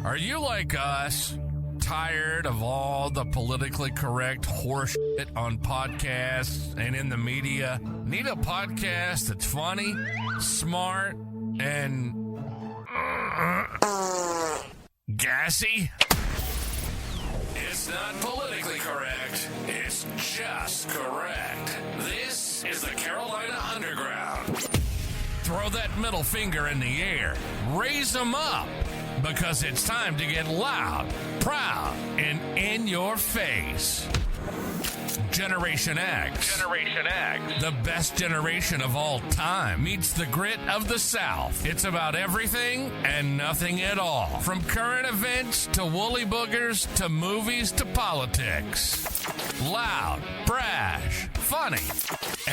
Are you like us? Tired of all the politically correct horseshit on podcasts and in the media? Need a podcast that's funny, smart, and gassy? It's not politically correct. It's just correct. This is the Carolina Underground. Throw that middle finger in the air. Raise them up. Because it's time to get loud, proud, and in your face. Generation X. Generation X. The best generation of all time meets the grit of the South. It's about everything and nothing at all. From current events to woolly boogers to movies to politics. Loud, brash, funny,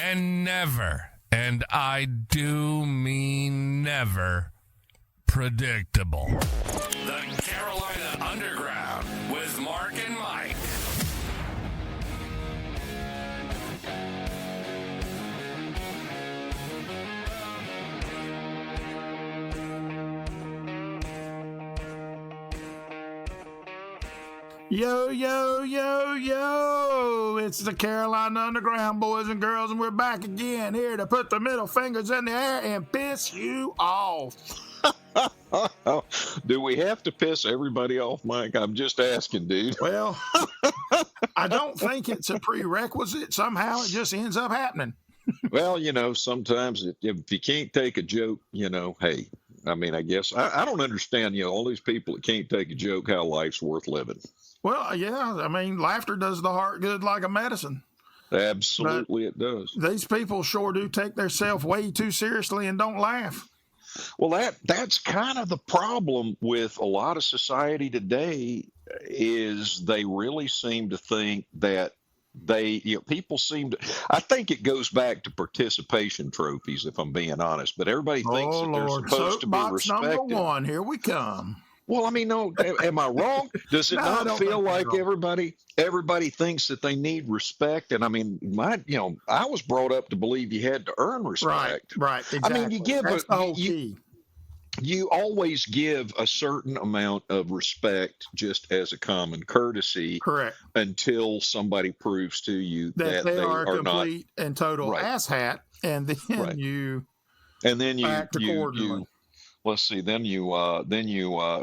and never, and I do mean never, predictable. The Carolina Underground with Mark and Mike. Yo, yo, yo, yo. It's the Carolina Underground, boys and girls, and we're back again here to put the middle fingers in the air and piss you off. Do we have to piss everybody off, Mike? I'm just asking, dude. Well, I don't think it's a prerequisite. Somehow it just ends up happening. Well, sometimes if you can't take a joke, hey, I guess I don't understand, all these people that can't take a joke, how life's worth living. Well, yeah, laughter does the heart good like a medicine. Absolutely, it does. These people sure do take themselves way too seriously and don't laugh. Well, that's kind of the problem with a lot of society today is they really seem to think that people seem to, I think it goes back to participation trophies, if I'm being honest, but everybody thinks that they're supposed to be respected. Number one, here we come. Well, no, am I wrong? Does it not feel like everybody thinks that they need respect? And I was brought up to believe you had to earn respect. Right, exactly. You always give a certain amount of respect just as a common courtesy. Correct. Until somebody proves to you that they are not complete and total asshat, and then you act accordingly. Let's see. Then you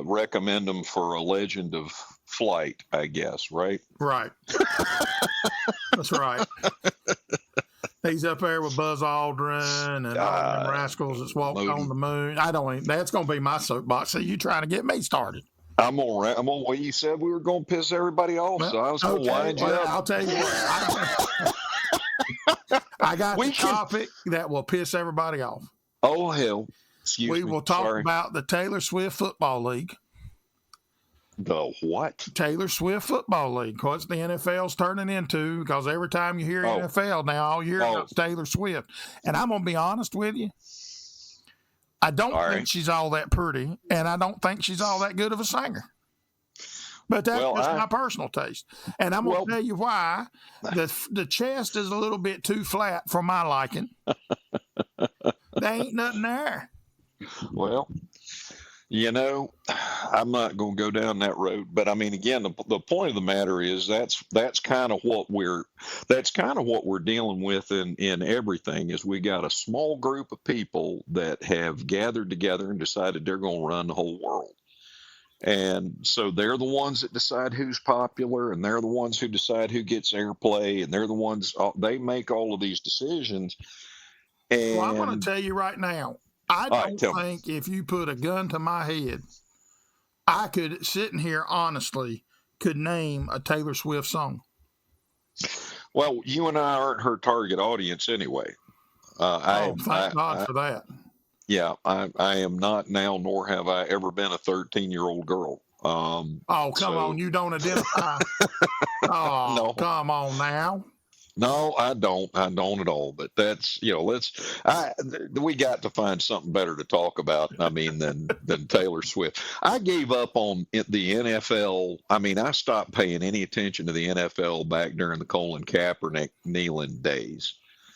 recommend them for a Legend of Flight, I guess, right? Right. That's right. He's up there with Buzz Aldrin and all them rascals that's walked on the moon. That's going to be my soapbox. So you trying to get me started? I'm on. Well, you said we were going to piss everybody off, so I was going to wind you up. I'll tell you what. I got the topic that will piss everybody off. Oh hell. We will talk about the Taylor Swift Football League. The what? Taylor Swift Football League. What the NFL's turning into, because every time you hear NFL now, all you hear about Taylor Swift. And I'm going to be honest with you. I don't think she's all that pretty, and I don't think she's all that good of a singer. But that's just my personal taste. And I'm going to tell you why. The chest is a little bit too flat for my liking. There ain't nothing there. Well, I'm not going to go down that road, but again, the point of the matter is that's kind of what we're dealing with in everything. Is we got a small group of people that have gathered together and decided they're going to run the whole world, and so they're the ones that decide who's popular, and they're the ones who decide who gets airplay, and they're the ones they make all of these decisions. And I'm going to tell you right now. I don't think if you put a gun to my head, I could, sitting here honestly, could name a Taylor Swift song. Well, you and I aren't her target audience anyway. Thank God for that. Yeah, I am not now, nor have I ever been a 13-year-old girl. Come on, you don't identify. No. Come on now. No, I don't at all. But that's, we got to find something better to talk about. Than Taylor Swift. I gave up on the NFL. I stopped paying any attention to the NFL back during the Colin Kaepernick kneeling days.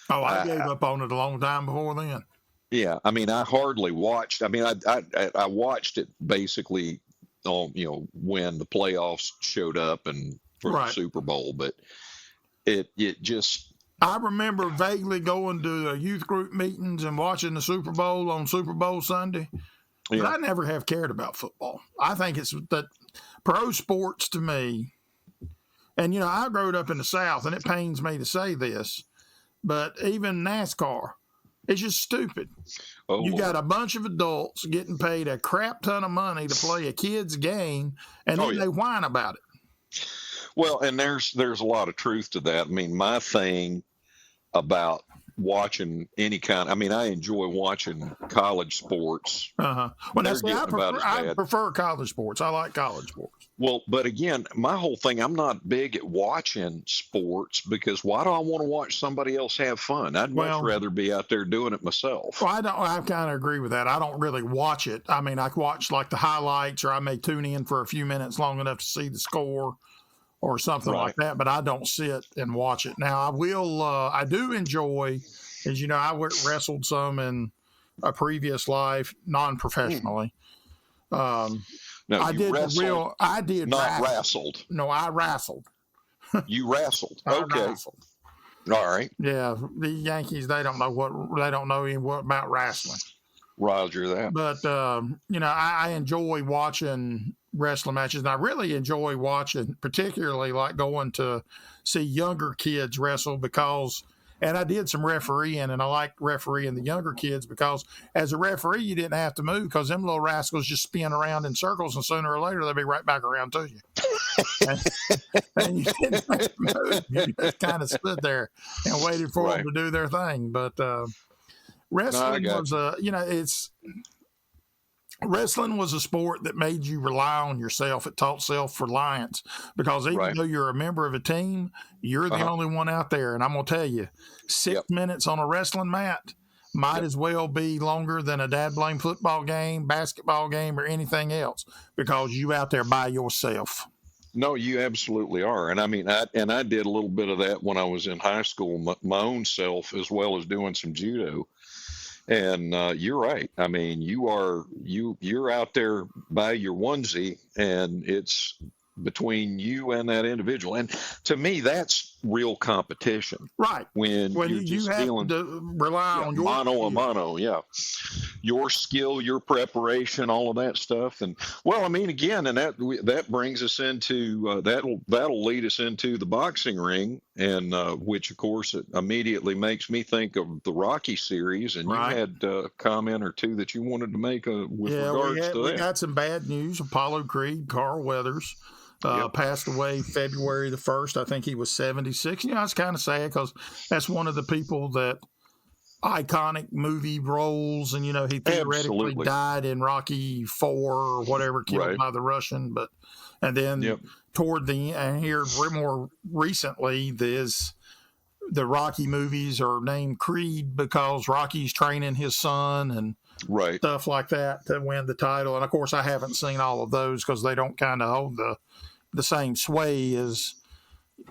Oh, I gave up on it a long time before then. Yeah, I hardly watched. I watched it basically when the playoffs showed up and for the Super Bowl, but it just. I remember vaguely going to youth group meetings and watching the Super Bowl on Super Bowl Sunday. But I never have cared about football. I think it's that pro sports to me, and I grew up in the South, and it pains me to say this, but even NASCAR, it's just stupid. You got a bunch of adults getting paid a crap ton of money to play a kid's game, and then they whine about it. Well, and there's a lot of truth to that. I mean, my thing about watching any kind, I enjoy watching college sports. Well, I prefer college sports. I like college sports. Well, but again, my whole thing, I'm not big at watching sports because why do I want to watch somebody else have fun? I'd much rather be out there doing it myself. Well, I kind of agree with that. I don't really watch it. I watch like the highlights, or I may tune in for a few minutes long enough to see the score or something like that, but I don't sit and watch it. Now, I do enjoy, as you know, I wrestled some in a previous life, non-professionally. No, I did wrestled, I did not wrestled. No, I wrestled. You wrestled. Okay. Wrestled. All right. Yeah, the Yankees, they don't know even what about wrestling. Roger that. But I enjoy watching wrestling matches, and I really enjoy watching, particularly like going to see younger kids wrestle and I did some refereeing, and I like refereeing the younger kids because as a referee, you didn't have to move because them little rascals just spin around in circles, and sooner or later, they'll be right back around to you. and you didn't have to move. You just kind of stood there and waited for them to do their thing. But wrestling was wrestling was a sport that made you rely on yourself. It taught self-reliance because even though you're a member of a team, you're the only one out there. And I'm going to tell you, 6 minutes on a wrestling mat might as well be longer than a dad blame football game, basketball game, or anything else because you out there by yourself. No, you absolutely are. And I did a little bit of that when I was in high school, my own self, as well as doing some judo. And you're right. You're out there by your onesie, and it's between you and that individual. And to me, that's real competition. Right. When you're just have dealing to rely on your mano a mano, your skill, your preparation, all of that stuff. And again, and that brings us into that'll lead us into the boxing ring, and which of course it immediately makes me think of the Rocky series. And you had a comment or two that you wanted to make with regards to that. We got some bad news. Apollo Creed, Carl Weathers. Passed away February the 1st. I think he was 76. It's kind of sad because that's one of the people that iconic movie roles, and he theoretically died in Rocky IV or whatever, killed by the Russian. And then toward the end, here more recently, the Rocky movies are named Creed because Rocky's training his son and stuff like that to win the title. And of course, I haven't seen all of those because they don't kind of hold the same sway as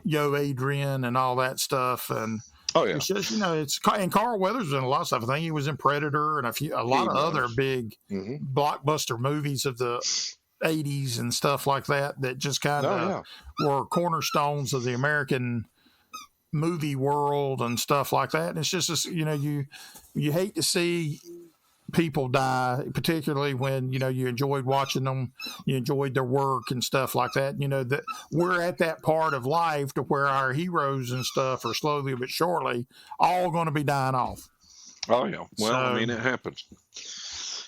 Yo Adrian and all that stuff. And it's just, and Carl Weathers was in a lot of stuff. I think he was in Predator and a lot of other big blockbuster movies of the 80s and stuff like that just kind of were cornerstones of the American movie world and stuff like that. And it's just, you hate to see people die, particularly when you enjoyed watching them, you enjoyed their work and stuff like that. That we're at that part of life to where our heroes and stuff are slowly but surely all going to be dying off. Oh yeah, well, it happens.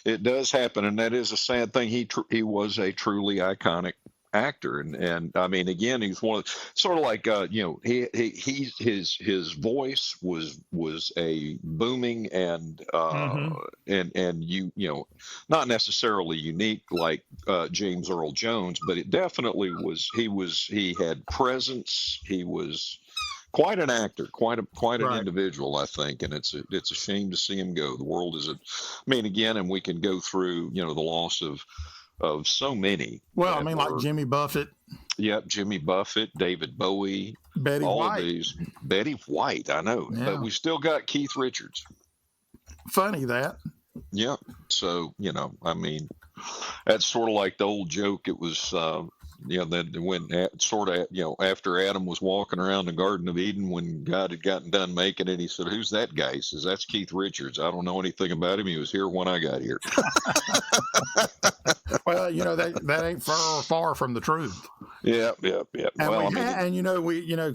It does happen, and that is a sad thing. He was a truly iconic actor, and again, he's one of sort of like his voice was a booming and not necessarily unique like James Earl Jones, but it definitely was. He had presence. He was quite an actor, quite an individual, I think, and it's a shame to see him go. The world is again, and we can go through the loss of so many. Well, like Jimmy Buffett. Yep, Jimmy Buffett, David Bowie, Betty White. Of these. Betty White, I know, but we still got Keith Richards. Funny that. Yep. So That's sort of like the old joke. It was, that when after Adam was walking around the Garden of Eden, when God had gotten done making it, he said, "Who's that guy?" He says, "That's Keith Richards. I don't know anything about him. He was here when I got here." Well, that ain't far from the truth. Yeah. And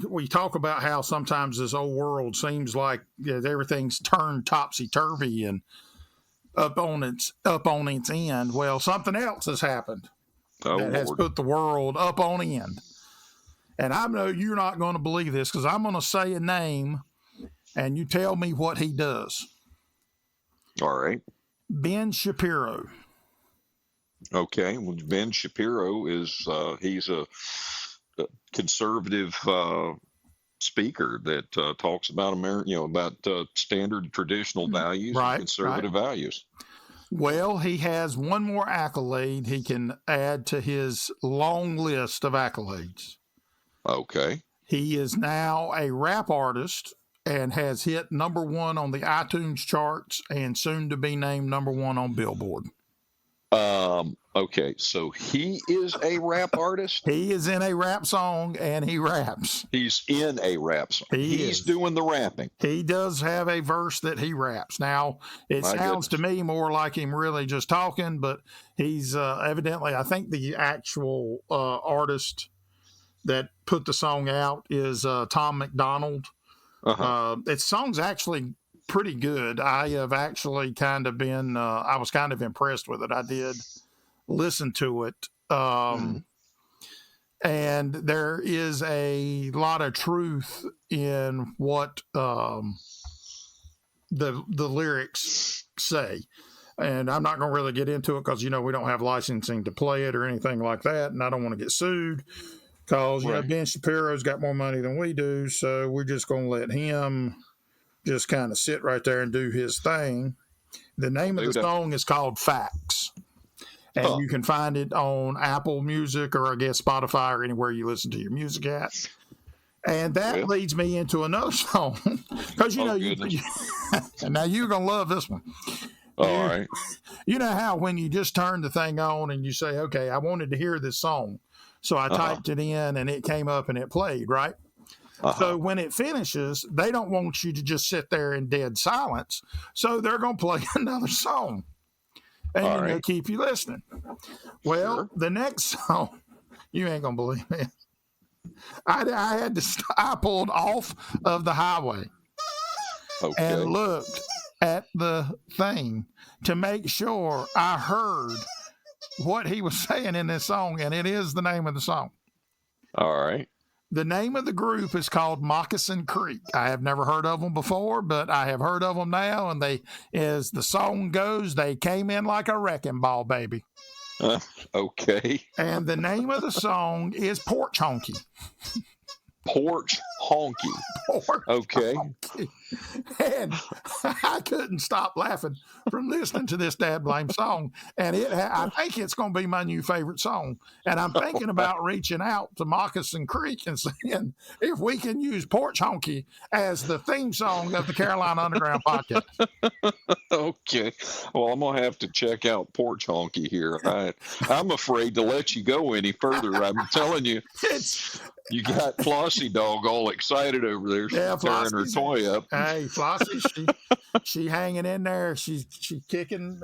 we talk about how sometimes this old world seems like everything's turned topsy turvy and up on its end. Well, something else has happened that has put the world up on end. And I know you're not going to believe this because I'm going to say a name, and you tell me what he does. All right. Ben Shapiro. Okay. Well, Ben Shapiro is he's a conservative speaker that talks about about standard traditional values and conservative values. Well, he has one more accolade he can add to his long list of accolades. Okay. He is now a rap artist and has hit #1 on the iTunes charts and soon to be named #1 on Billboard. Okay, so he is a rap artist? He is in a rap song and he raps. He's in a rap song. He's doing the rapping. He does have a verse that he raps. Now, it sounds to me more like him really just talking, but he's evidently, I think the actual artist that put the song out is Tom McDonald. Its song's actually pretty good. I have actually kind of been, I was kind of impressed with it. I did listen to it. And there is a lot of truth in what the lyrics say. And I'm not going to really get into it because, we don't have licensing to play it or anything like that. And I don't want to get sued because, Ben Shapiro's got more money than we do. So we're just going to let him just kind of sit right there and do his thing. The name of the song is called Facts. And you can find it on Apple Music or I guess Spotify or anywhere you listen to your music at. And that leads me into another song. Because, and now you're going to love this one. All right. You know how when you just turn the thing on and you say, okay, I wanted to hear this song. So I typed it in and it came up and it played, right? So when it finishes, they don't want you to just sit there in dead silence. So they're going to play another song. And they'll keep you listening. Well, the next song, you ain't going to believe it. I had to I pulled off of the highway and looked at the thing to make sure I heard what he was saying in this song, and it is the name of the song. All right. The name of the group is called Moccasin Creek. I have never heard of them before, but I have heard of them now, and they, as the song goes, they came in like a wrecking ball, baby. Okay. And the name of the song is Porch Honky. Porch Honky. Honky. And I couldn't stop laughing from listening to this dad blame song. And I think it's going to be my new favorite song. And I'm thinking about reaching out to Moccasin Creek and saying if we can use Porch Honky as the theme song of the Carolina Underground podcast. Okay. Well, I'm going to have to check out Porch Honky here. I'm afraid to let you go any further. I'm telling you. You got Flossie Dog all excited over there. She's tearing her toy up. Hey, Flossie, she hanging in there. She kicking.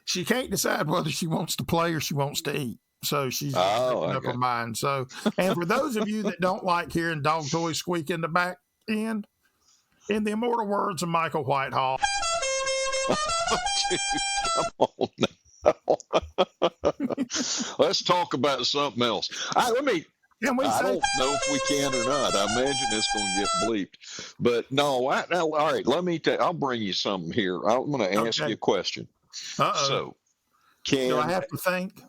She can't decide whether she wants to play or she wants to eat. So she's making up her mind. So, and for those of you that don't like hearing dog toys squeak in the back end, in the immortal words of Michael Whitehall. Dude, come on now. Let's talk about something else. I don't know if we can or not. I imagine it's going to get bleeped. But no, all right, I'll bring you something here. I'm going to ask you a question. So, do I have to think?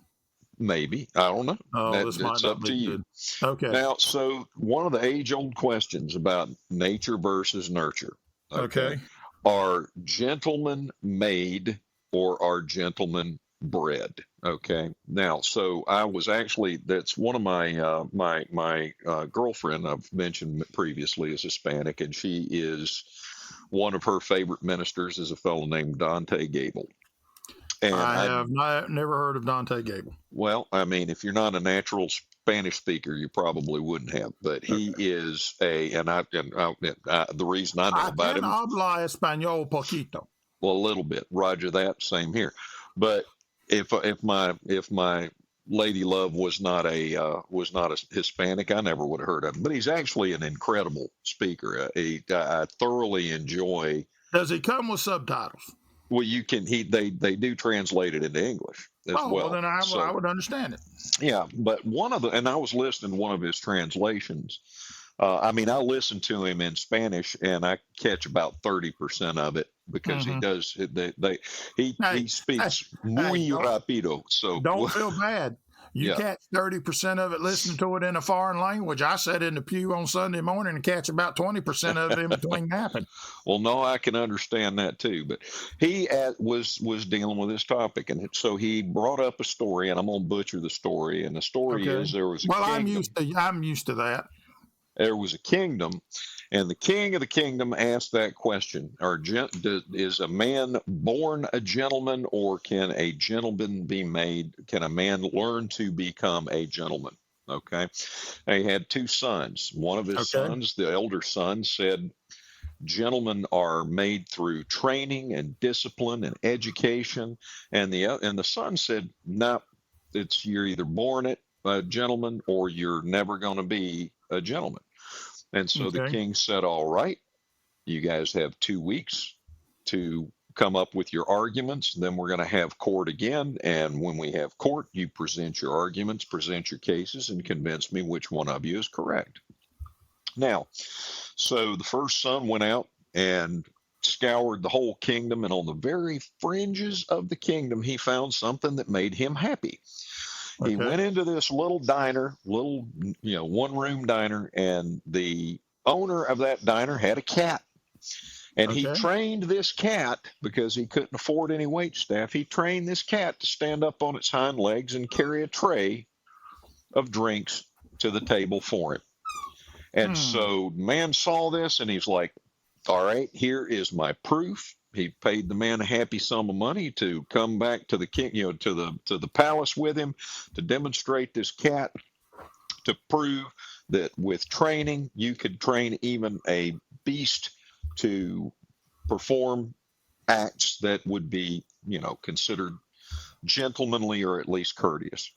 Maybe. I don't know. It's up to you. Good. Okay. Now, so one of the age-old questions about nature versus nurture. Okay. Are gentlemen made or are gentlemen bred? Okay. Now, so I was actually, that's one of my girlfriend I've mentioned previously is Hispanic, and she is one of her favorite ministers is a fellow named Dante Gable. And I have never heard of Dante Gable. Well, I mean, if you're not a natural Spanish speaker, you probably wouldn't have. But he is the reason I know about him. I can habla español poquito. Well, a little bit. Roger that. Same here. But if my lady love was not a Hispanic, I never would have heard of him. But he's actually an incredible speaker. I thoroughly enjoy. Does he come with subtitles? Well, they do translate it into English as well. Well, then I would understand it. Yeah, but and I was listening to one of his translations. I listen to him in Spanish, and I catch about 30% of it because he does. He speaks muy rápido. So don't feel bad. You catch 30% of it listening to it in a foreign language. I sat in the pew on Sunday morning and catch about 20% of it in between napping. Well, no, I can understand that too. But he was dealing with this topic, and so he brought up a story, and I'm gonna butcher the story. And the story is there was a kingdom. I'm used to that. There was a kingdom, and the king of the kingdom asked that question: is a man born a gentleman, or can a gentleman be made? Can a man learn to become a gentleman? Okay. And he had two sons. One of his sons, the elder son, said, gentlemen are made through training and discipline and education. And the son said, no, you're either born a gentleman or you're never going to be a gentleman. And so the king said, all right, you guys have 2 weeks to come up with your arguments. Then we're going to have court again. And when we have court, you present your arguments, present your cases, and convince me which one of you is correct. Now, so the first son went out and scoured the whole kingdom. And on the very fringes of the kingdom, he found something that made him happy. He went into this little diner, one-room diner, and the owner of that diner had a cat. And he trained this cat, because he couldn't afford any wait staff, he trained this cat to stand up on its hind legs and carry a tray of drinks to the table for him. And so the man saw this, and he's like, all right, here is my proof. He paid the man a happy sum of money to come back to the king, to the palace with him, to demonstrate this cat, to prove that with training, you could train even a beast to perform acts that would be, considered gentlemanly or at least courteous.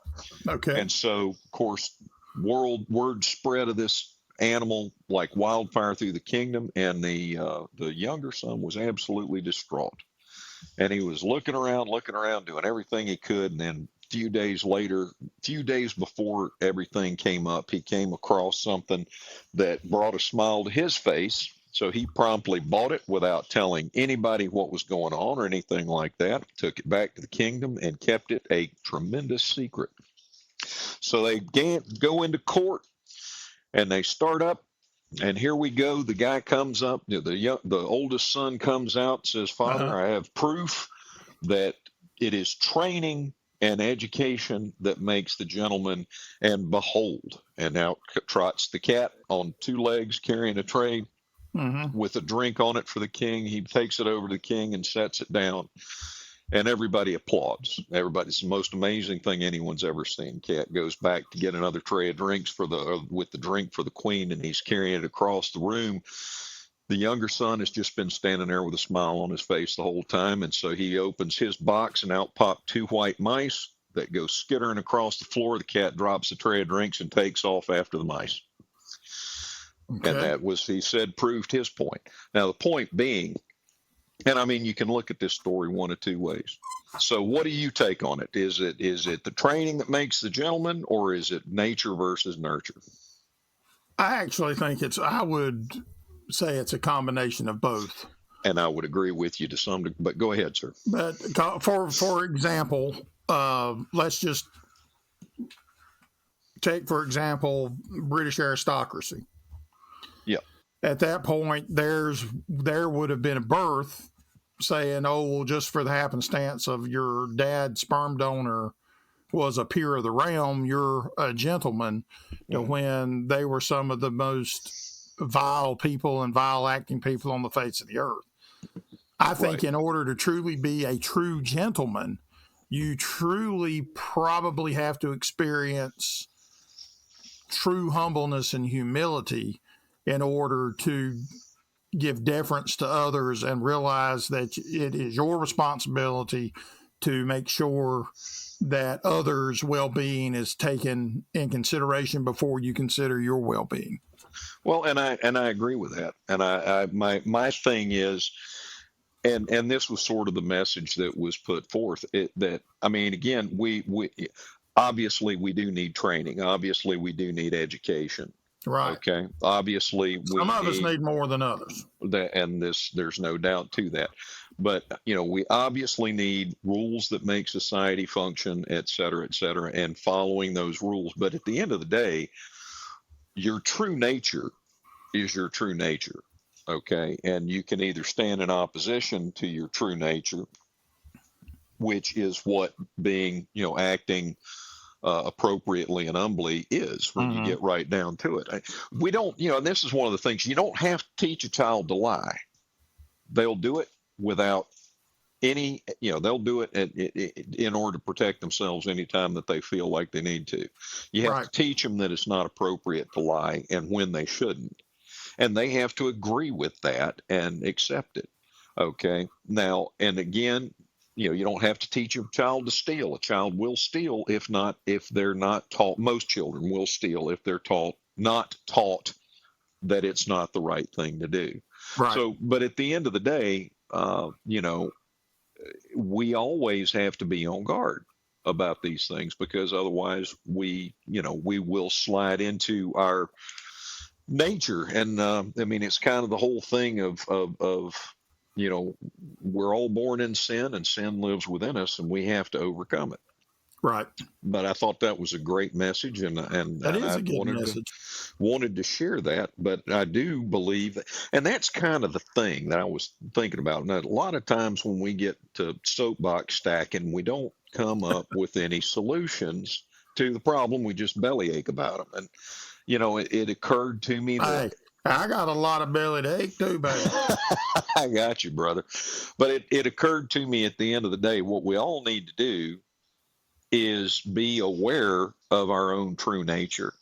Okay. And so, of course, word spread of this animal like wildfire through the kingdom, and the younger son was absolutely distraught, and he was looking around, doing everything he could. And then a few days before everything came up, he came across something that brought a smile to his face. So he promptly bought it without telling anybody what was going on or anything like that, took it back to the kingdom and kept it a tremendous secret. So they go into court, and they start up, and here we go. The guy comes up, the oldest son comes out, says, Father, I have proof that it is training and education that makes the gentleman. And behold, and out trots the cat on 2 legs carrying a tray with a drink on it for the king. He takes it over to the king and sets it down. And everybody applauds. It's the most amazing thing anyone's ever seen. Cat goes back to get another tray of drinks with the drink for the queen, and he's carrying it across the room. The younger son has just been standing there with a smile on his face the whole time, and so he opens his box, and out pop 2 white mice that go skittering across the floor. The cat drops the tray of drinks and takes off after the mice. Okay. And that was, he said, proved his point. Now, the point being, and you can look at this story one of 2 ways. So what do you take on it? Is it the training that makes the gentleman, or is it nature versus nurture? I actually think I would say it's a combination of both. And I would agree with you to some degree, but go ahead, sir. But for example, let's just take, for example, British aristocracy. Yeah. At that point, there would have been a birth saying, oh, well, just for the happenstance of your dad's sperm donor was a peer of the realm, you're a gentleman, when they were some of the most vile people and vile acting people on the face of the earth. I think in order to truly be a true gentleman, you truly probably have to experience true humbleness and humility in order to give deference to others and realize that it is your responsibility to make sure that others' well-being is taken in consideration before you consider your well-being. Well, and I agree with that. And my thing is, and this was sort of the message that was put forth. That I mean, again, we obviously we do need training. Obviously, we do need education. Right. Okay. Obviously, some of us need more than others. And there's no doubt to that. But we obviously need rules that make society function, et cetera, and following those rules. But at the end of the day, your true nature is your true nature. Okay. And you can either stand in opposition to your true nature, which is what being, acting appropriately and humbly is when you get right down to it. We don't, and this is one of the things, you don't have to teach a child to lie. They'll do it without any, they'll do it in order to protect themselves anytime that they feel like they need to. You have to teach them that it's not appropriate to lie and when they shouldn't. And they have to agree with that and accept it. Okay. Now, and again, you don't have to teach a child to steal. A child will steal if they're not taught. Most children will steal if they're not taught that it's not the right thing to do. Right. So, but at the end of the day, we always have to be on guard about these things, because otherwise we will slide into our nature. And I mean, it's kind of the whole thing of we're all born in sin, and sin lives within us, and we have to overcome it. Right. But I thought that was a great message, and that is a good message. Wanted to share that. But I do believe that, and that's kind of the thing that I was thinking about. Now, a lot of times when we get to soapbox stacking, we don't come up with any solutions to the problem. We just bellyache about them. And it occurred to me that. Hey, I got a lot of belly to ache too, baby. I got you, brother. But it occurred to me at the end of the day, what we all need to do is be aware of our own true nature,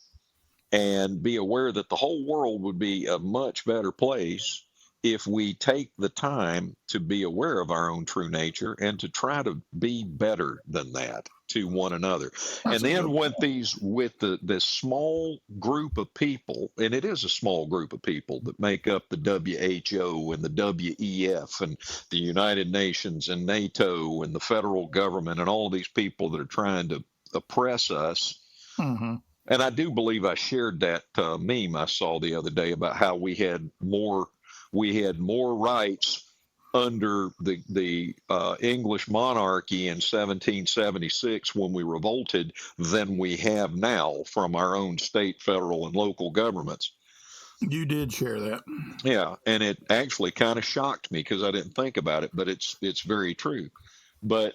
and be aware that the whole world would be a much better place if we take the time to be aware of our own true nature and to try to be better than that to one another. And then with this small group of people, and it is a small group of people that make up the WHO and the WEF and the United Nations and NATO and the federal government and all of these people that are trying to oppress us. Mm-hmm. And I do believe I shared that meme I saw the other day about how we had more rights under the English monarchy in 1776 when we revolted than we have now from our own state, federal, and local governments. You did share that. Yeah, and it actually kind of shocked me because I didn't think about it, but it's very true. But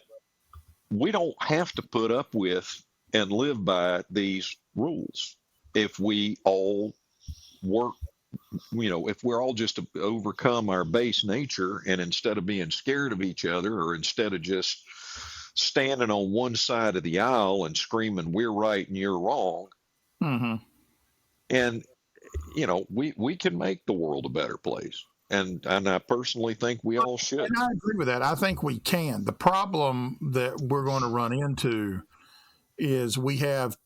we don't have to put up with and live by these rules if we all work. If we're all just to overcome our base nature, and instead of being scared of each other, or instead of just standing on one side of the aisle and screaming, we're right and you're wrong. Mm-hmm. And, we can make the world a better place. And I personally think we all should. And I agree with that. I think we can. The problem that we're going to run into is we have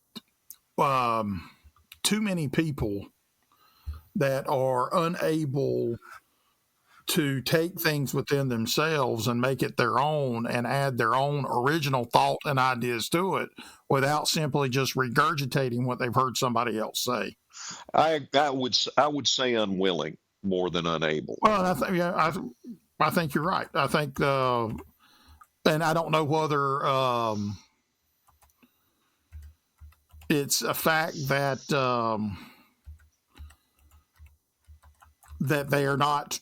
too many people that are unable to take things within themselves and make it their own and add their own original thought and ideas to it without simply just regurgitating what they've heard somebody else say. I would say unwilling more than unable. Well, I think you're right. I think, and I don't know whether it's a fact that that they are not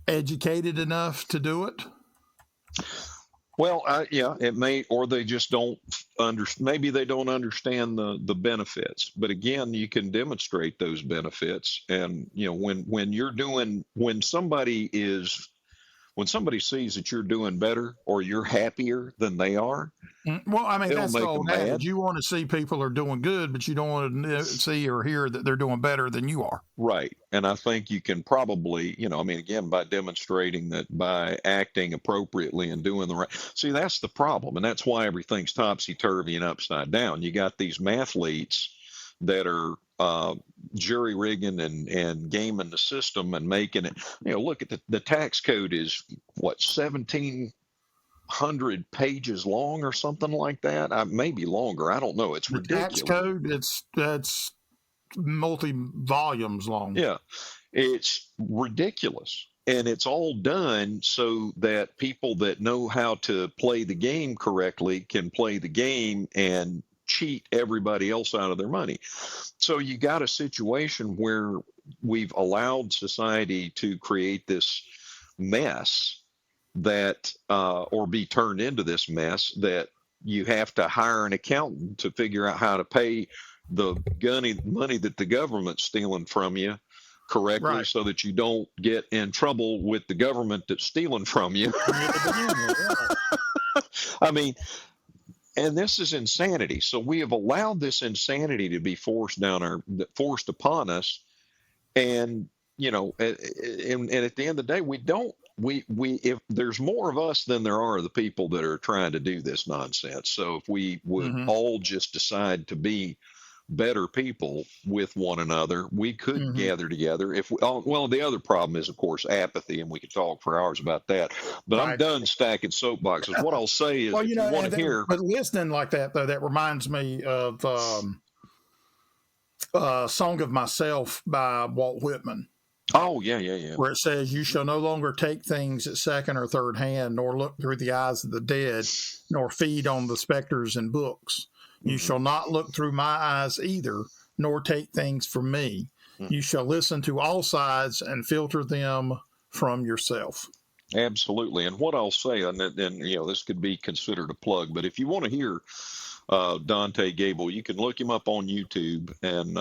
educated enough to do it. Well, it may, or they just don't maybe they don't understand the benefits. But again, you can demonstrate those benefits. And, when somebody is when somebody sees that you're doing better or you're happier than they are, Well, I mean, it'll that's the make old them mad. adage. You want to see people are doing good, but you don't want to see or hear that they're doing better than you are. Right. And I think you can probably, I mean, again, by demonstrating that, by acting appropriately and doing the right. See, that's the problem. And that's why everything's topsy-turvy and upside down. You got these mathletes that are jury rigging and gaming the system and making it, look at the tax code is what, 1,700 pages long or something like that. Maybe longer. I don't know. It's ridiculous. Tax code, that's multi-volumes long. Yeah, it's ridiculous. And it's all done so that people that know how to play the game correctly can play the game and cheat everybody else out of their money. So you got a situation where we've allowed society to create this mess that, or be turned into this mess that you have to hire an accountant to figure out how to pay the money that the government's stealing from you correctly, right, so that you don't get in trouble with the government that's stealing from you. I mean, and this is insanity. So we have allowed this insanity to be forced upon us. And, and at the end of the day, if there's more of us than there are the people that are trying to do this nonsense. So if we would all just decide to be better people with one another, we could gather together. Well, the other problem is, of course, apathy, and we could talk for hours about that. But right. I'm done stacking soapboxes. What I'll say is, if you want to hear, but listening like that, though, that reminds me of "Song of Myself" by Walt Whitman. Oh, yeah. Where it says, "You shall no longer take things at second or third hand, nor look through the eyes of the dead, nor feed on the specters and books. You shall not look through my eyes either, nor take things from me. You shall listen to all sides and filter them from yourself." Absolutely. And what I'll say, and this could be considered a plug, but if you want to hear Dante Gable, you can look him up on YouTube and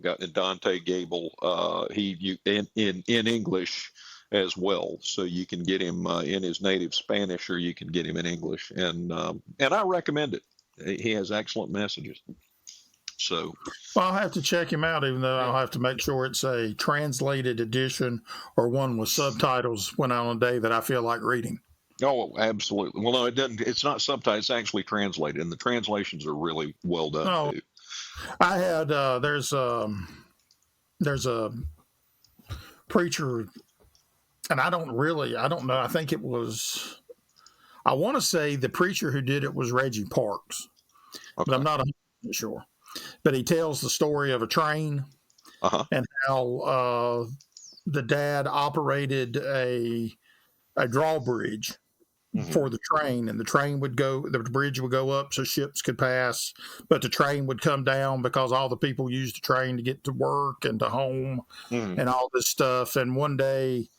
got Dante Gable. He in English as well, so you can get him in his native Spanish, or you can get him in English, and I recommend it. He has excellent messages. So, well, I'll have to check him out, even though I'll have to make sure it's a translated edition or one with subtitles when on a day that I feel like reading. Oh, absolutely. Well, no, it doesn't. It's not subtitled. It's actually translated, and the translations are really well done too. I had there's a preacher, and I don't know. I think it was. I want to say the preacher who did it was Reggie Parks, but I'm not 100% sure. But he tells the story of a train and how the dad operated a drawbridge for the train, and the bridge would go up so ships could pass, but the train would come down because all the people used the train to get to work and to home and all this stuff. And one day,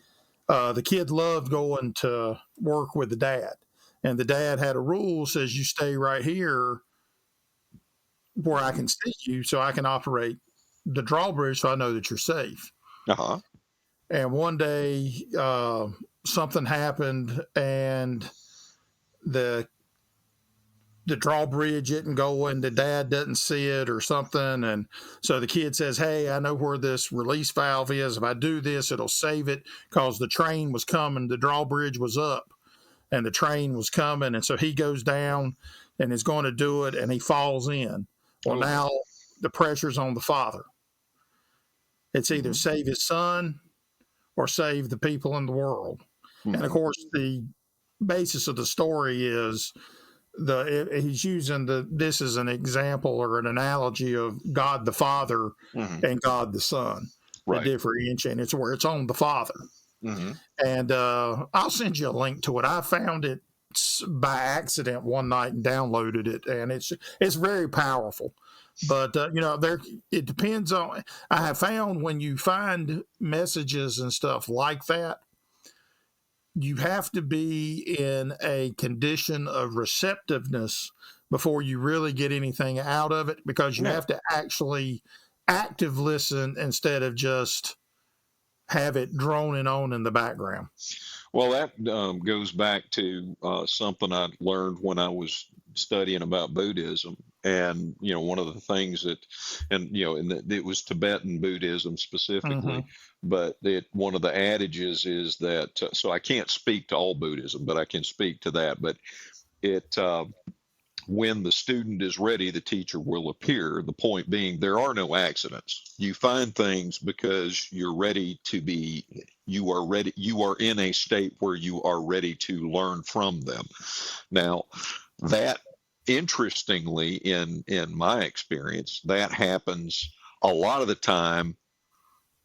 the kid loved going to work with the dad. And the dad had a rule, says, "You stay right here where I can see you so I can operate the drawbridge so I know that you're safe." And one day something happened and the drawbridge didn't go and the dad doesn't see it or something. And so the kid says, "Hey, I know where this release valve is. If I do this, it'll save it," because the train was coming. The drawbridge was up. And the train was coming, and so he goes down and is going to do it, and he falls in. Well, now the pressure's on the father. It's either save his son or save the people in the world. And, of course, the basis of the story is he's using this as an example or an analogy of God the Father and God the Son. Right. The differentiation. It's where it's on the father. And I'll send you a link to it. I found it by accident one night and downloaded it, and it's very powerful. But it depends on. I have found when you find messages and stuff like that, you have to be in a condition of receptiveness before you really get anything out of it, because you have to actually active listen instead of just have it droning on in the background. Well, that goes back to something I learned when I was studying about Buddhism. And, one of the things that, and it was Tibetan Buddhism specifically, but one of the adages is that, so I can't speak to all Buddhism, but I can speak to that. But when the student is ready, the teacher will appear. The point being, there are no accidents. You find things because you are in a state where you are ready to learn from them. Now, that, interestingly, in my experience, that happens a lot of the time.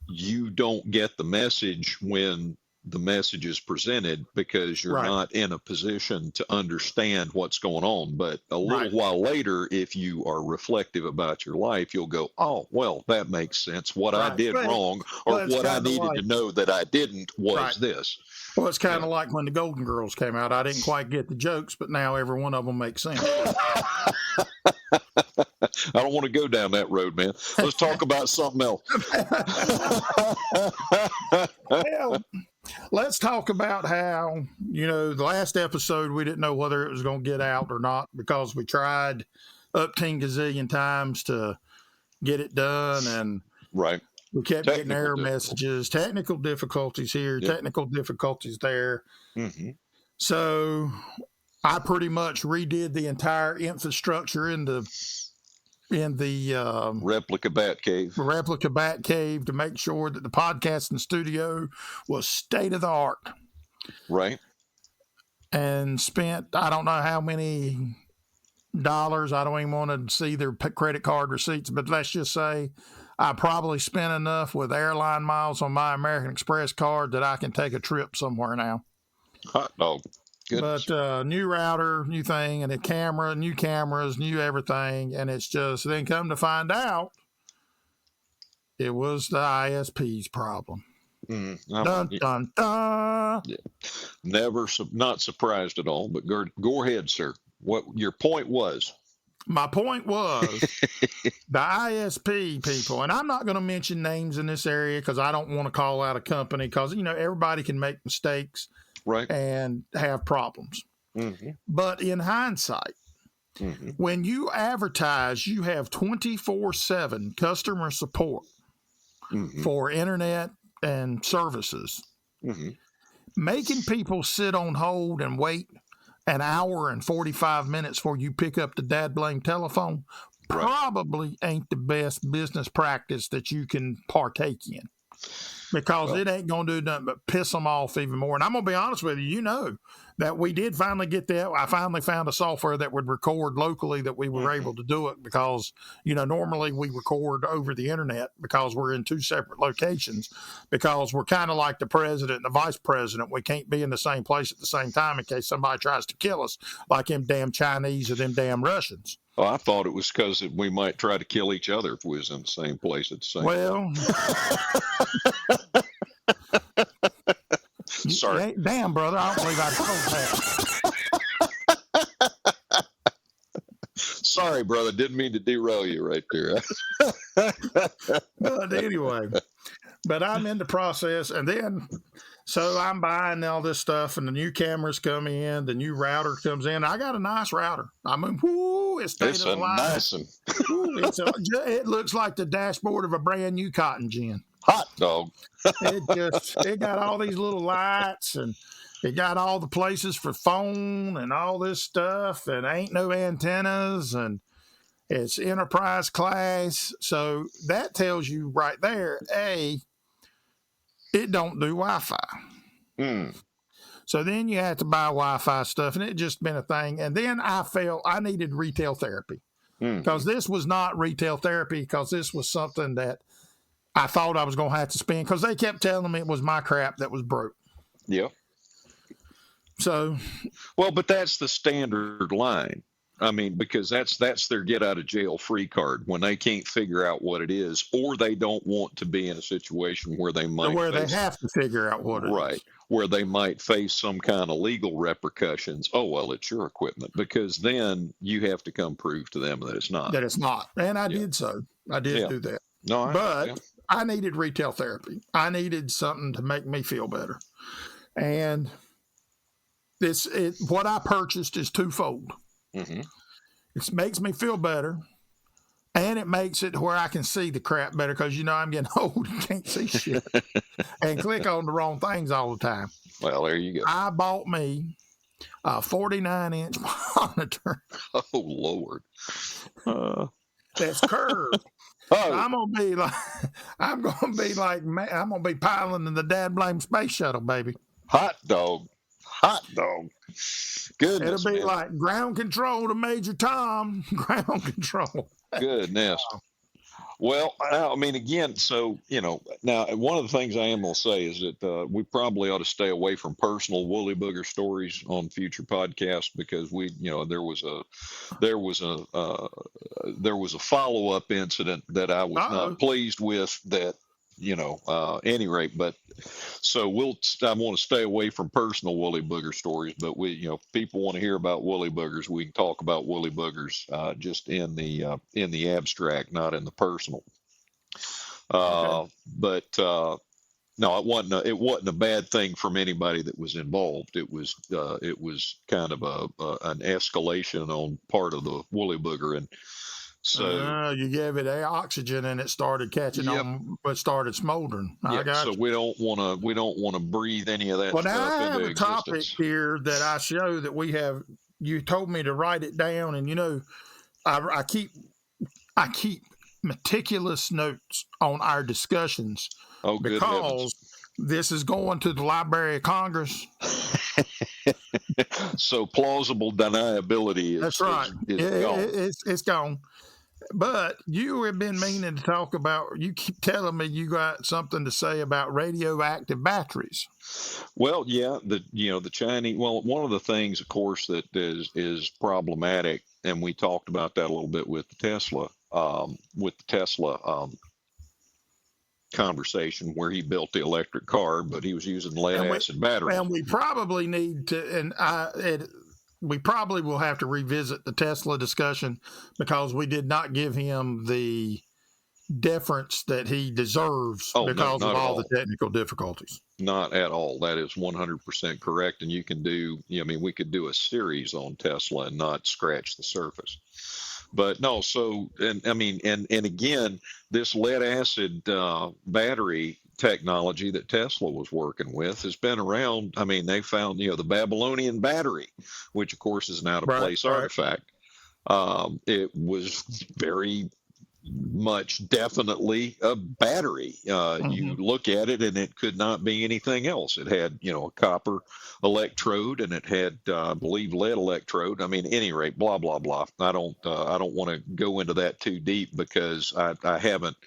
You don't get the message when the message is presented because you're not in a position to understand what's going on. But a little while later, if you are reflective about your life, you'll go, oh, well, that makes sense. What I did wrong, or what I needed to know that I didn't, was this. Well, it's kind of like when the Golden Girls came out. I didn't quite get the jokes, but now every one of them makes sense. I don't want to go down that road, man. Let's talk about something else. Well, let's talk about how, the last episode, we didn't know whether it was going to get out or not because we tried up 10 gazillion times to get it done. And we kept getting error messages, technical difficulties here, technical difficulties there. So I pretty much redid the entire infrastructure in the replica bat cave to make sure that the podcasting studio was state of the art. Right. And spent, I don't know how many dollars. I don't even want to see their credit card receipts, but let's just say I probably spent enough with airline miles on my American Express card that I can take a trip somewhere now. Hot dog. Goodness. But new router, new thing, and a camera, new cameras, new everything. And it's just, then come to find out, it was the ISP's problem. Dun, dun, dun. Yeah. Not surprised at all, but go ahead, sir. What your point was? My point was the ISP people, and I'm not going to mention names in this area because I don't want to call out a company because, everybody can make mistakes. Right. And have problems. But in hindsight, when you advertise, you have 24/7 customer support for internet and services. Making people sit on hold and wait an hour and 45 minutes before you pick up the dad blame telephone probably ain't the best business practice that you can partake in. Because it ain't going to do nothing but piss them off even more. And I'm going to be honest with you, that we did finally get that. I finally found a software that would record locally that we were able to do it because, normally we record over the internet because we're in two separate locations because we're kind of like the president and the vice president. We can't be in the same place at the same time in case somebody tries to kill us like them damn Chinese or them damn Russians. Well, I thought it was because we might try to kill each other if we was in the same place at the same time. Sorry. Damn, brother, I don't believe I told that. Sorry, brother. Didn't mean to derail you right there. But anyway, I'm in the process, and then so I'm buying all this stuff, and the new cameras come in, the new router comes in. I got a nice router. I mean, it's a nice one. It looks like the dashboard of a brand new cotton gin. Hot dog. It got all these little lights, and it got all the places for phone and all this stuff, and ain't no antennas, and it's enterprise class. So that tells you right there, it don't do Wi-Fi. So then you have to buy Wi-Fi stuff, and it just been a thing. And then I felt I needed retail therapy because this was not retail therapy because this was something that I thought I was going to have to spend because they kept telling me it was my crap that was broke. Yeah. So. Well, but that's the standard line. I mean, because that's their get out of jail free card when they can't figure out what it is, or they don't want to be in a situation where they might they have to figure out what it is. Where they might face some kind of legal repercussions. Oh, well, it's your equipment, because then you have to come prove to them that it's not. And I did so. I did do that. No, I needed retail therapy. I needed something to make me feel better. And what I purchased is twofold. Mm-hmm. It makes me feel better, and it makes it where I can see the crap better because, I'm getting old and can't see shit and click on the wrong things all the time. Well, there you go. I bought me a 49-inch monitor. Oh, Lord. That's curved. Oh. I'm gonna be piloting the dad blame space shuttle, baby. Hot dog. Goodness. It'll be like ground control to Major Tom. Ground control. Goodness. Well, I mean, again, so, now one of the things I am going to say is that we probably ought to stay away from personal woolly booger stories on future podcasts because there was a follow-up incident that I was not pleased with that, any rate, but so I want to stay away from personal woolly booger stories, but people want to hear about woolly boogers. We can talk about woolly boogers, just in the abstract, not in the personal. Okay. But no, it wasn't a bad thing from anybody that was involved. It was kind of an escalation on part of the woolly booger, and so you gave it oxygen and it started catching on, but started smoldering. I got so you. we don't want to breathe any of that stuff now I have into a existence. topic here that I show that we have. You told me to write it down, and I keep meticulous notes on our discussions. Oh, good because heavens. This is going to the Library of Congress. So plausible deniability is, that's right. gone. It's gone. But you have been meaning to talk about, you keep telling me you got something to say about radioactive batteries. Well, yeah, the Chinese, one of the things, of course, that is problematic, and we talked about that a little bit with the Tesla, conversation where he built the electric car, but he was using lead acid batteries. And we probably need to, we probably will have to revisit the Tesla discussion because we did not give him the deference that he deserves because of all the technical difficulties. Not at all. That is 100% correct. And you can we could do a series on Tesla and not scratch the surface. But no, so, and again, this lead acid battery technology that Tesla was working with has been around. I mean, they found, the Babylonian battery, which of course is an out of place artifact. It was very much definitely a battery. You look at it and it could not be anything else. It had, a copper electrode and it had, I believe, lead electrode. I mean, at any rate, blah, blah, blah. I don't want to go into that too deep because I haven't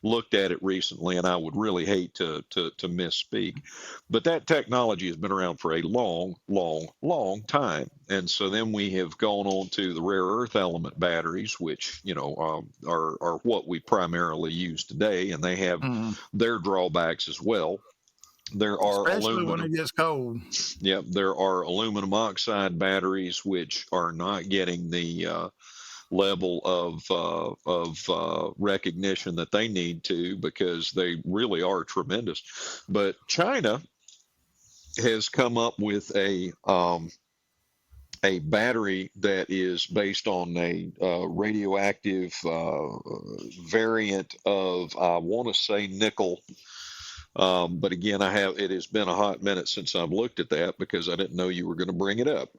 looked at it recently and I would really hate to misspeak. But that technology has been around for a long, long, long time. And so then we have gone on to the rare earth element batteries, which, are what we primarily use today. And they have their drawbacks as well. There are especially when it gets cold. Yep, there are aluminum oxide batteries which are not getting the level of recognition that they need to because they really are tremendous. But China has come up with a battery that is based on a radioactive variant of, I want to say, nickel. But again, it has been a hot minute since I've looked at that because I didn't know you were going to bring it up.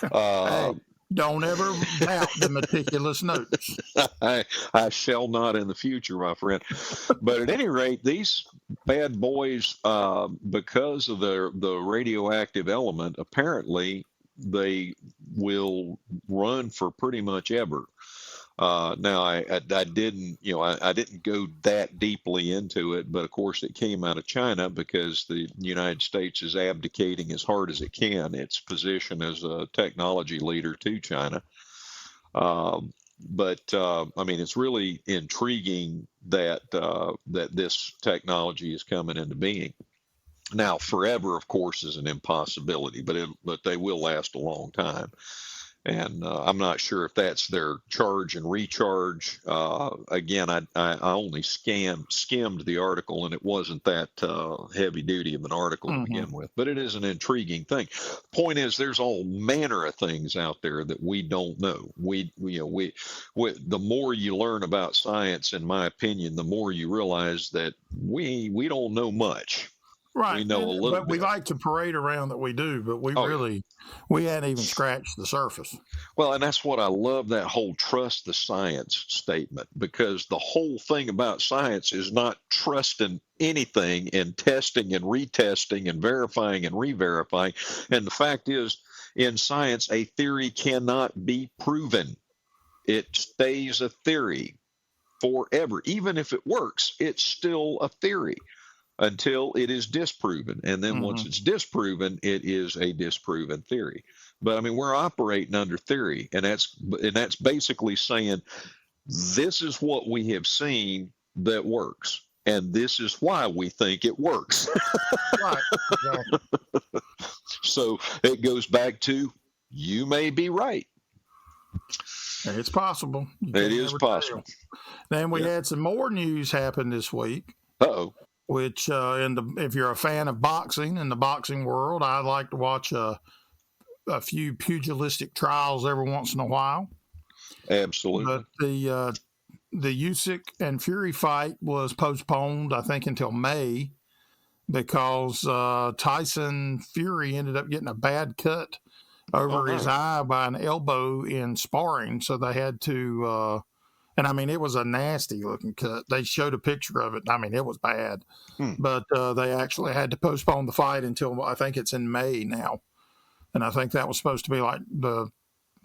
Hey, don't ever doubt the meticulous notes. I shall not in the future, my friend. But at any rate, these bad boys, because of the radioactive element, apparently they will run for pretty much ever. Now I didn't, I didn't go that deeply into it, but of course it came out of China because the United States is abdicating as hard as it can its position as a technology leader to China. But it's really intriguing that this technology is coming into being. Now, forever, of course, is an impossibility, but they will last a long time. And I'm not sure if that's their charge and recharge. Again, I only skimmed the article, and it wasn't that heavy duty of an article to begin with. But it is an intriguing thing. Point is, there's all manner of things out there that we don't know. We the more you learn about science, in my opinion, the more you realize that we don't know much. Right. We know a little but bit. We like to parade around that we do, but we we hadn't even scratched the surface. Well, and that's what I love, that whole trust the science statement, because the whole thing about science is not trusting anything and testing and retesting and verifying and re-verifying. And the fact is, in science, a theory cannot be proven. It stays a theory forever. Even if it works, it's still a theory until it is disproven. And then once it's disproven, it is a disproven theory. But I mean, we're operating under theory, and that's basically saying this is what we have seen that works, and this is why we think it works. Right. Exactly. So it goes back to, you may be right. It's possible. It is possible. Then we had some more news happen this week. Uh-oh. Which, if you're a fan of boxing in the boxing world, I like to watch a few pugilistic trials every once in a while. Absolutely. But the Usyk and Fury fight was postponed, I think, until May, because Tyson Fury ended up getting a bad cut over his eye by an elbow in sparring, so they had to. And I mean, it was a nasty looking cut. They showed a picture of it. I mean, it was bad. But they actually had to postpone the fight until, I think it's in May now. And I think that was supposed to be like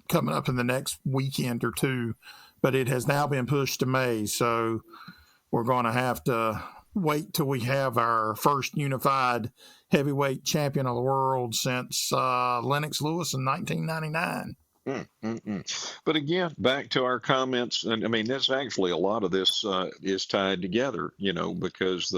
coming up in the next weekend or two. But it has now been pushed to May. So we're going to have to wait till we have our first unified heavyweight champion of the world since Lennox Lewis in 1999. But again, back to our comments, and I mean, that's actually a lot of this is tied together, because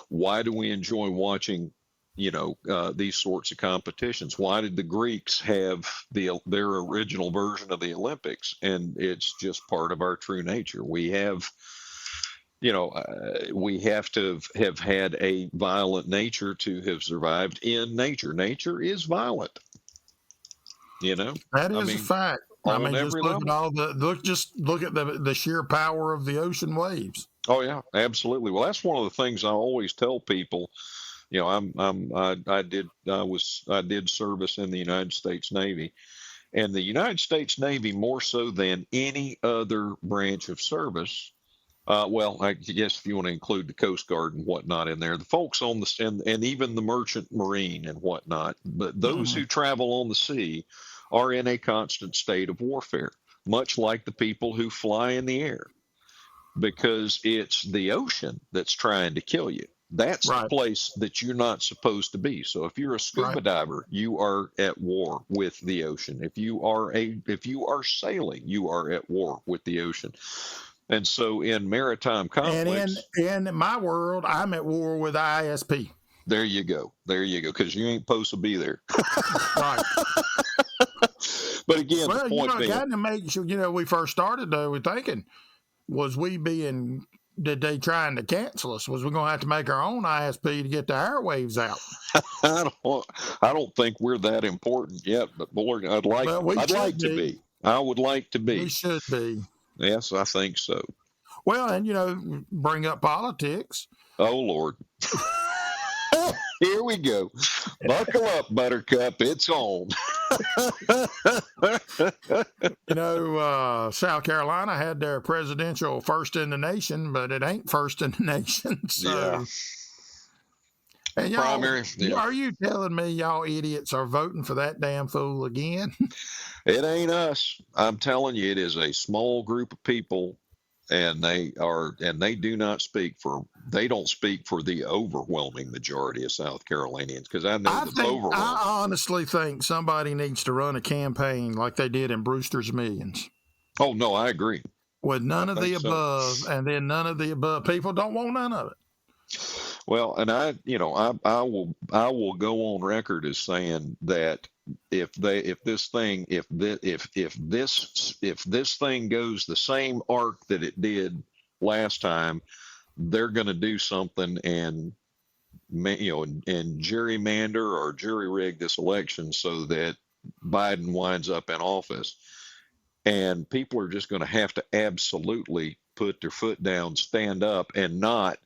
why do we enjoy watching, these sorts of competitions? Why did the Greeks have their original version of the Olympics? And it's just part of our true nature. We have, we have to have had a violent nature to have survived in nature. Nature is violent. That is a fact. I mean, just look at the sheer power of the ocean waves. Oh yeah, absolutely. Well, that's one of the things I always tell people. I did service in the United States Navy, and the United States Navy, more so than any other branch of service. Well, I guess if you want to include the Coast Guard and whatnot in there, the folks on the and even the Merchant Marine and whatnot, but those who travel on the sea are in a constant state of warfare, much like the people who fly in the air, because it's the ocean that's trying to kill you. That's the place that you're not supposed to be. So if you're a scuba diver, you are at war with the ocean. If you are sailing, you are at war with the ocean. And so in maritime conflicts, and in my world, I'm at war with ISP. There you go, because you ain't supposed to be there. Right. But again, the point being, got to make sure. We first started though, we're thinking, did they trying to cancel us? Was we going to have to make our own ISP to get the airwaves out? I don't think we're that important yet, but boy, I'd like to be. I would like to be. We should be. Yes, I think so. Well, and bring up politics. Oh Lord. Here we go. Buckle up, Buttercup. It's on. South Carolina had their presidential first in the nation, but it ain't first in the nation. So. Yeah. And are you telling me y'all idiots are voting for that damn fool again? It ain't us. I'm telling you, it is a small group of people, and they don't speak for the overwhelming majority of South Carolinians, because I know I honestly think somebody needs to run a campaign like they did in Brewster's Millions. Oh no, I agree. With none of the above, and then none of the above. People don't want none of it. Well, and I will go on record as saying that if this thing goes the same arc that it did last time, they're going to do something and gerrymander or jury rig this election so that Biden winds up in office. And people are just going to have to absolutely put their foot down, stand up, and not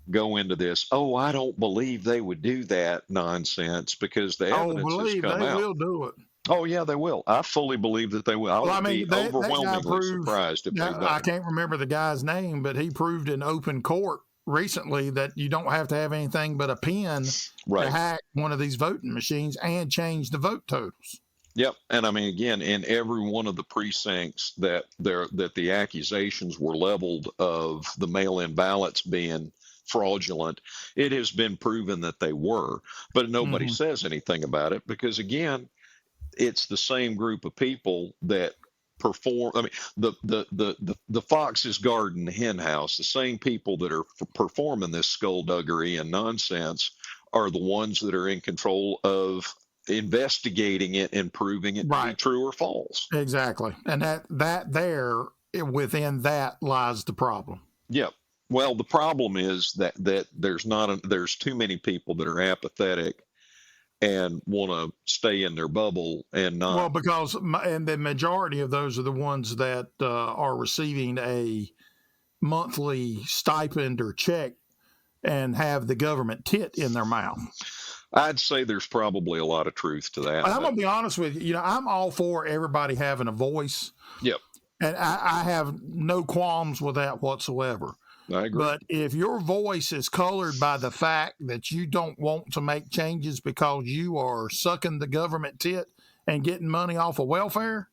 go into this, oh, I don't believe they would do that nonsense, because the evidence has come out. They will do it. Oh, yeah, they will. I fully believe that they will. I would be overwhelmingly surprised if they don't. I can't remember the guy's name, but he proved in open court recently that you don't have to have anything but a pen to hack one of these voting machines and change the vote totals. Yep. And I mean, again, in every one of the precincts that the accusations were leveled of the mail-in ballots being fraudulent, it has been proven that they were, but nobody says anything about it, because again, it's the same group of people that perform. I mean, the Fox's Garden, the hen house, the same people that are performing this skullduggery and nonsense are the ones that are in control of investigating it and proving it to be true or false. Exactly. And that there, within that lies the problem. Yep. Well, the problem is that there's too many people that are apathetic and want to stay in their bubble and not. Well, because and the majority of those are the ones that are receiving a monthly stipend or check and have the government tit in their mouth. I'd say there's probably a lot of truth to that. I'm going to be honest with you. I'm all for everybody having a voice. Yep. And I have no qualms with that whatsoever. I agree. But if your voice is colored by the fact that you don't want to make changes because you are sucking the government tit and getting money off of welfare,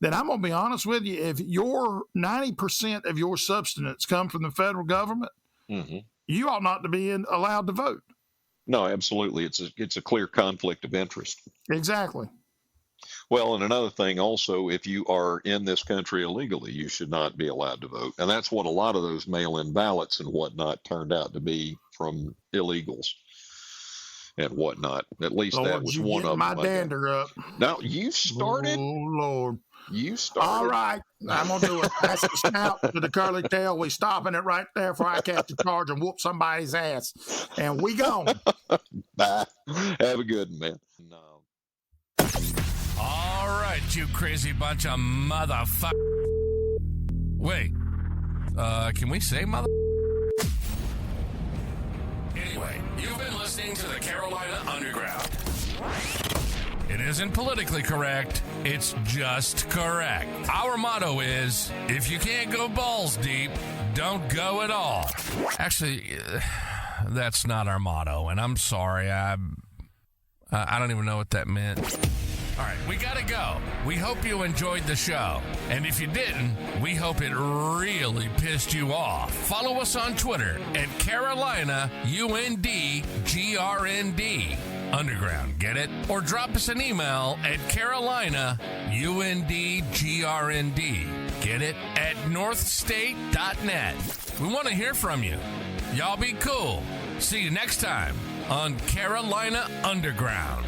then I'm going to be honest with you. If your 90% of your substance come from the federal government, you ought not to be allowed to vote. No, absolutely. It's a clear conflict of interest. Exactly. Well, and another thing also, if you are in this country illegally, you should not be allowed to vote. And that's what a lot of those mail-in ballots and whatnot turned out to be, from illegals and whatnot. At least that was one of them. My dander up. Now, you started. Oh, Lord. You started. All right. I'm going to do it. Pass the snout to the curly tail. We stopping it right there before I catch a charge and whoop somebody's ass. And we gone. Bye. Have a good one, man. No. All right, you crazy bunch of motherfuckers. Wait, can we say mother? Anyway, you've been listening to the Carolina Underground. It isn't politically correct, it's just correct. Our motto is, if you can't go balls deep, don't go at all. Actually, that's not our motto, and I'm sorry, I don't even know what that meant. All right, we gotta go. We hope you enjoyed the show. And if you didn't, we hope it really pissed you off. Follow us on Twitter at Carolina UNDGRND Underground, get it? Or drop us an email at Carolina UNDGRND, get it? At northstate.net. We want to hear from you. Y'all be cool. See you next time on Carolina Underground.